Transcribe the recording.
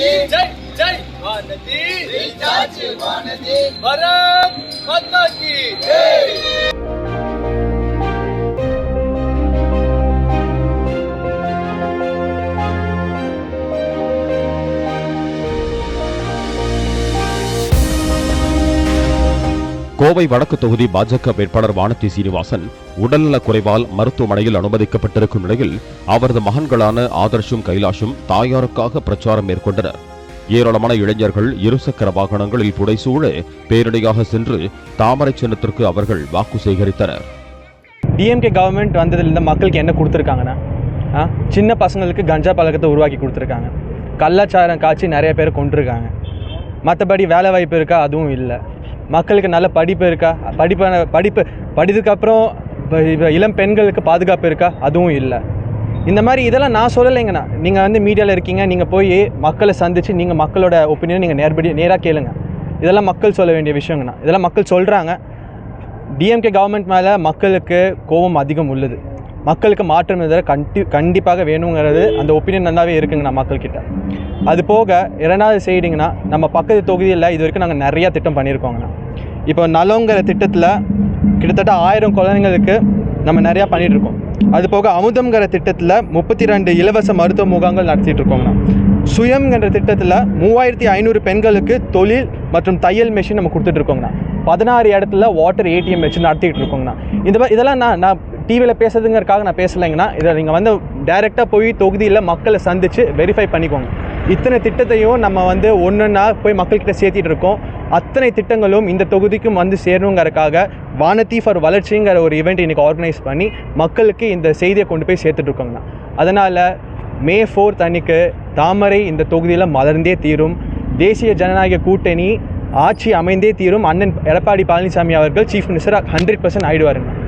जय जय वानती, भारत माता की जय। கோவை வடக்கு தொகுதி பாஜக வேட்பாளர் வானதி சீனிவாசன் உடல்நலக் குறைவால் மருத்துவமனையில் அனுமதிக்கப்பட்டிருக்கும் நிலையில் அவரது மகன்களான ஆதர்ஷும் கைலாஷும் தாயாருக்காக பிரச்சாரம் மேற்கொண்டனர். ஏராளமான இளைஞர்கள் இருசக்கர வாகனங்களில் புடைசூழ பேரடியாக சென்று தாமரை சின்னத்திற்கு அவர்கள் வாக்கு சேகரித்தனர். டிஎம்கே கவர்மெண்ட் வந்ததிலிருந்து மக்களுக்கு என்ன கொடுத்துருக்காங்கன்னா, சின்ன பசங்களுக்கு கஞ்சா பழக்கத்தை உருவாக்கி கொடுத்துருக்காங்க. கள்ளச்சாரம் காய்ச்சி நிறைய பேர் கொண்டிருக்காங்க. மற்றபடி வேலை வாய்ப்பு இருக்கா? அதுவும் இல்லை. மக்களுக்கு நல்ல படிப்பு இருக்கா? படித்ததுக்கப்புறம் இளம் பெண்களுக்கு பாதுகாப்பு இருக்கா? அதுவும் இல்லை. இந்த மாதிரி இதெல்லாம் நான் சொல்லலைங்கண்ணா. நீங்கள் மீடியாவில் இருக்கீங்க, நீங்கள் போய் மக்களை சந்தித்து நீங்கள் மக்களோட ஒப்பீனியன் நீங்கள் நேராக கேளுங்க. இதெல்லாம் மக்கள் சொல்ல வேண்டிய விஷயங்கண்ணா. இதெல்லாம் மக்கள் சொல்கிறாங்க. டிஎம்கே கவர்மெண்ட் மேலே மக்களுக்கு கோபம் அதிகம் உள்ளது. மக்களுக்கு மாற்றம் கண்டிப்பாக வேணுங்கிறது அந்த ஒப்பீனியன் நல்லாவே இருக்குங்கண்ணா மக்கள்கிட்ட. அது போக இரண்டாவது செய்திங்கன்னா, நம்ம பக்கத்து தொகுதியில் இது வரைக்கும் நாங்கள் நிறையா திட்டம் பண்ணியிருக்கோங்கண்ணா. இப்போ நலங்கிற திட்டத்தில் கிட்டத்தட்ட 1000 குழந்தைங்களுக்கு நம்ம நிறையா பண்ணிகிட்ருக்கோம். அது போக அமுதம்ங்கிற திட்டத்தில் 32 இலவச மருத்துவ முகாம்கள் நடத்திட்டு இருக்கோங்கண்ணா. சுயம்ங்கிற திட்டத்தில் 3500 பெண்களுக்கு தொழில் மற்றும் தையல் மெஷின் நம்ம கொடுத்துட்ருக்கோங்கண்ணா. 16 இடத்துல வாட்டர் ஏடிஎம் வச்சு நடத்திக்கிட்டு இருக்கோங்கண்ணா. இதெல்லாம் நான் டிவியில் பேசுறதுங்கிறதுக்காக நான் பேசலைங்கண்ணா. இதை நீங்கள் டைரெக்டாக போய் தொகுதியில் மக்களை சந்தித்து வெரிஃபை பண்ணிக்கோங்க. இத்தனை திட்டத்தையும் நம்ம ஒன்றுன்னா போய் மக்கள்கிட்ட சேர்த்திட்டு இருக்கோம். அத்தனை திட்டங்களும் இந்த தொகுதிக்கும் சேரணுங்கிறதுக்காக வானதி ஃபார் வளர்ச்சிங்கிற ஒரு ஈவெண்ட் இன்றைக்கி ஆர்கனைஸ் பண்ணி மக்களுக்கு இந்த செய்தியை கொண்டு போய் சேர்த்துட்ருக்கோங்கண்ணா. அதனால் மே 4 அன்னைக்கு தாமரை இந்த தொகுதியில் மலர்ந்தே தீரும். தேசிய ஜனநாயக கூட்டணி ஆட்சி அமைந்தே தீரும். அண்ணன் எடப்பாடி பழனிசாமி அவர்கள் சீஃப் மினிஸ்டராக 100% ஆயிடுவாருங்க.